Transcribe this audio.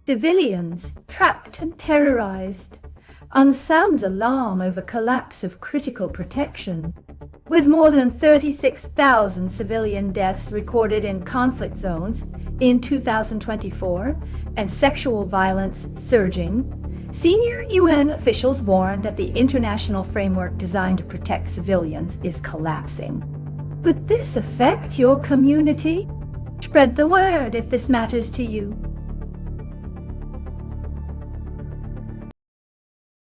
Civilians trapped and terrorized sounds alarm over collapse of critical protection. With more than 36,000 civilian deaths recorded in conflict zones in 2024 and sexual violence surging, senior UN officials warned that the international framework designed to protect civilians is collapsing. Could this affect your community? Spread the word if this matters to you.